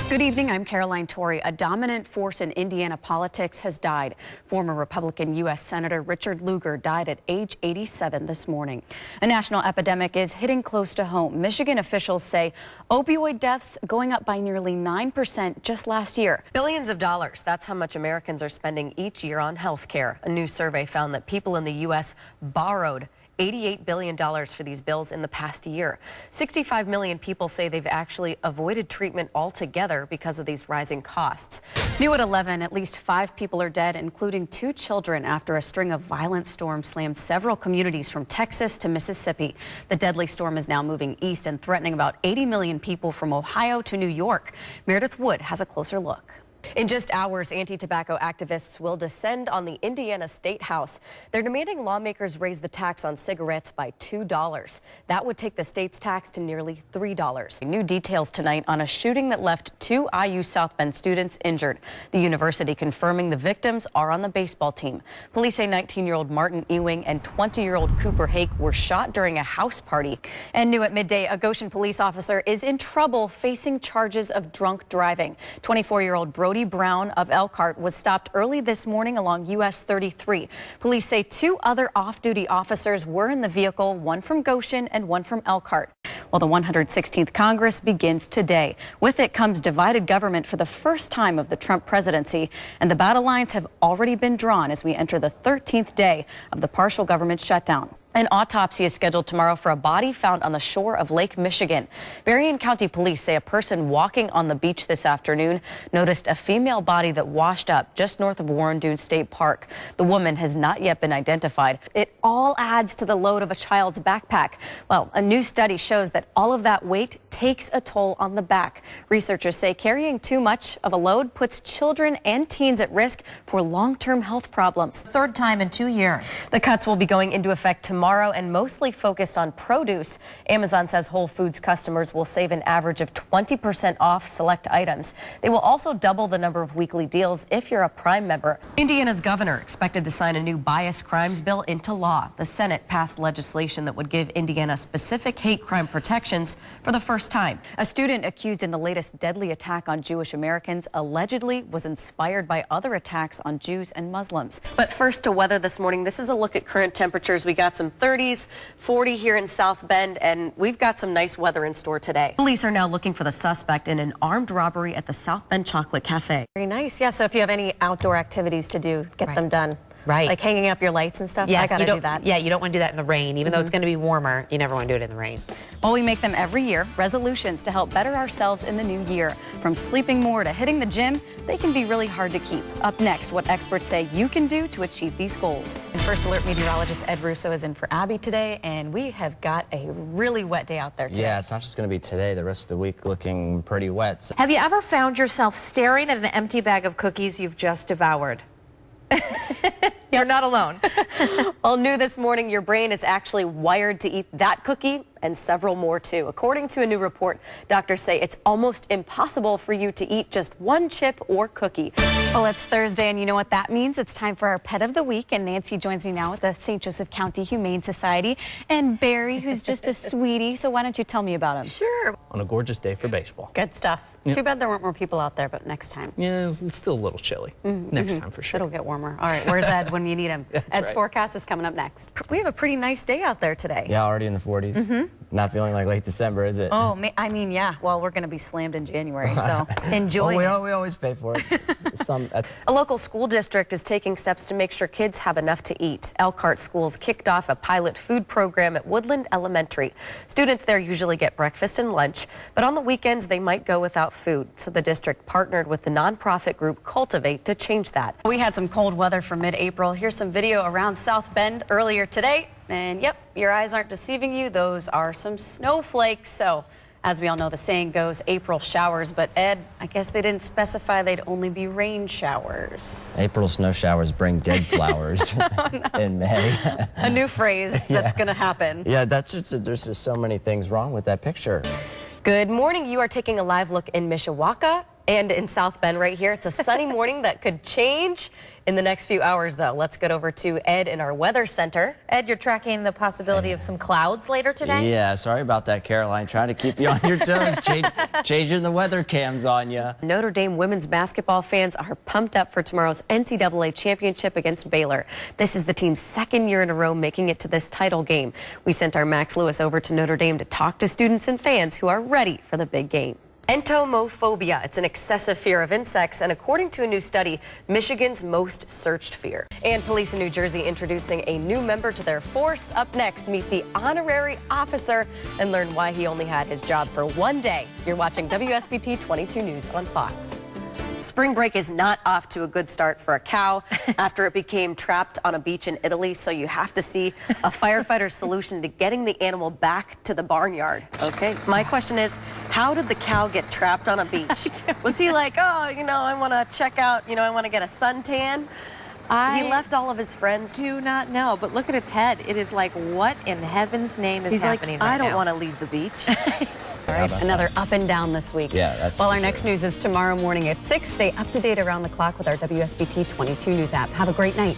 Good evening, I'm Caroline Torrey. A dominant force in Indiana politics has died. Former Republican U.S. Senator Richard Lugar died at age 87 this morning. A national epidemic is hitting close to home. Michigan officials say opioid deaths going up by nearly 9% just last year. Billions of dollars. That's how much Americans are spending each year on health care. A new survey found that people in the U.S. borrowed $88 billion for these bills in the past year. 65 million people say they've actually avoided treatment altogether because of these rising costs. New at 11, at least 5 people are dead, including 2 children, after a string of violent storms slammed several communities from Texas to Mississippi. The deadly storm is now moving east and threatening about 80 million people from Ohio to New York. Meredith Wood has a closer look. In just hours, anti-tobacco activists will descend on the Indiana State House. They're demanding lawmakers raise the tax on cigarettes by $2. That would take the state's tax to nearly $3. New details tonight on a shooting that left 2 IU South Bend students injured. The university confirming the victims are on the baseball team. Police say 19-year-old Martin Ewing and 20-year-old Cooper Hake were shot during a house party. And new at midday, a Goshen police officer is in trouble facing charges of drunk driving. 24-year-old Brody Brown of Elkhart was stopped early this morning along US 33. Police say 2 other off-duty officers were in the vehicle, one from Goshen and one from Elkhart. Well, the 116th Congress begins today. With it comes divided government for the first time of the Trump presidency, and the battle lines have already been drawn as we enter the 13th day of the partial government shutdown. An autopsy is scheduled tomorrow for a body found on the shore of Lake Michigan. Berrien County police say a person walking on the beach this afternoon noticed a female body that washed up just north of Warren Dunes State Park. The woman has not yet been identified. It all adds to the load of a child's backpack. Well, a new study shows that all of that weight takes a toll on the back. Researchers say carrying too much of a load puts children and teens at risk for long-term health problems. Third time in 2 years. The cuts will be going into effect tomorrow and mostly focused on produce. Amazon says Whole Foods customers will save an average of 20% off select items. They will also double the number of weekly deals if you're a Prime member. Indiana's governor expected to sign a new bias crimes bill into law. The Senate passed legislation that would give Indiana specific hate crime protections for the first time. A student accused in the latest deadly attack on Jewish Americans allegedly was inspired by other attacks on Jews and Muslims. But first to weather this morning. This is a look at current temperatures. We got some 30s, 40 here in South Bend, and we've got some nice weather in store today. Police are now looking for the suspect in an armed robbery at the South Bend Chocolate Cafe. Very nice. Yeah, so if you have any outdoor activities to do, get them done. Right. Like hanging up your lights and stuff. Yes, I gotta do that. Yeah, you don't want to do that in the rain. Even though it's going to be warmer, you never want to do it in the rain. Well, we make them every year, resolutions to help better ourselves in the new year. From sleeping more to hitting the gym, they can be really hard to keep. Up next, what experts say you can do to achieve these goals. And First Alert meteorologist Ed Russo is in for Abby today, and we have got a really wet day out there today. Yeah, it's not just going to be today. The rest of the week looking pretty wet. So Have you ever found yourself staring at an empty bag of cookies you've just devoured? You're not alone. Well, new this morning, your brain is actually wired to eat that cookie and several more too. According to a new report, doctors say it's almost impossible for you to eat just one chip or cookie. Well, it's Thursday, and you know what that means. It's time for our Pet of the Week, and Nancy joins me now with the St. Joseph County Humane Society, and Barry, who's just a sweetie. So why don't you tell me about him? Sure. On a gorgeous day for baseball. Good stuff. Too bad there weren't more people out there, but next time. Yeah, it's still a little chilly. Next time for sure. It'll get warmer. All right, where's Ed when you need him? Ed's right. forecast is coming up next. We have a pretty nice day out there today. yeah, already in the 40s. Not feeling like late December, is it? Oh, I mean, yeah. Well, we're going to be slammed in January, so enjoy. Well, we always pay for it. A local school district is taking steps to make sure kids have enough to eat. Elkhart Schools kicked off a pilot food program at Woodland Elementary. Students there usually get breakfast and lunch, but on the weekends they might go without food. So the district partnered with the nonprofit group Cultivate to change that. We had some cold weather for mid-April. Here's some video around South Bend earlier today. And yep, your eyes aren't deceiving you. Those are some snowflakes. So as we all know, the saying goes, April showers. But Ed, I guess they didn't specify they'd only be rain showers. April snow showers bring dead flowers in May. A new phrase that's going to happen. Yeah, there's just so many things wrong with that picture. Good morning. You are taking a live look in Mishawaka And in South Bend right here, it's a sunny morning that could change in the next few hours, though. Let's get over to Ed in our weather center. Ed, you're tracking the possibility of some clouds later today? Yeah, sorry about that, Caroline. Trying to keep you on your toes, changing the weather cams on you. Notre Dame women's basketball fans are pumped up for tomorrow's NCAA championship against Baylor. This is the team's second year in a row making it to this title game. We sent our Max Lewis over to Notre Dame to talk to students and fans who are ready for the big game. Entomophobia. It's an excessive fear of insects, and according to a new study, Michigan's most searched fear. And police in New Jersey introducing a new member to their force. Up next, meet the honorary officer and learn why he only had his job for one day. You're watching WSBT 22 News on Fox. Spring break is not off to a good start for a cow after it became trapped on a beach in Italy. So you have to see a firefighter's solution to getting the animal back to the barnyard. Okay, my question is, how did the cow get trapped on a beach? Was he like, oh, I want to check out, I want to get a suntan? He left all of his friends. Do not know, but look at its head. It is like, what in heaven's name is He's happening like, right I don't now? want to leave the beach. All right, another up and down this week. Yeah, that's Well, our for next sure. news is tomorrow morning at 6. Stay up to date around the clock with our WSBT 22 News app. Have a great night.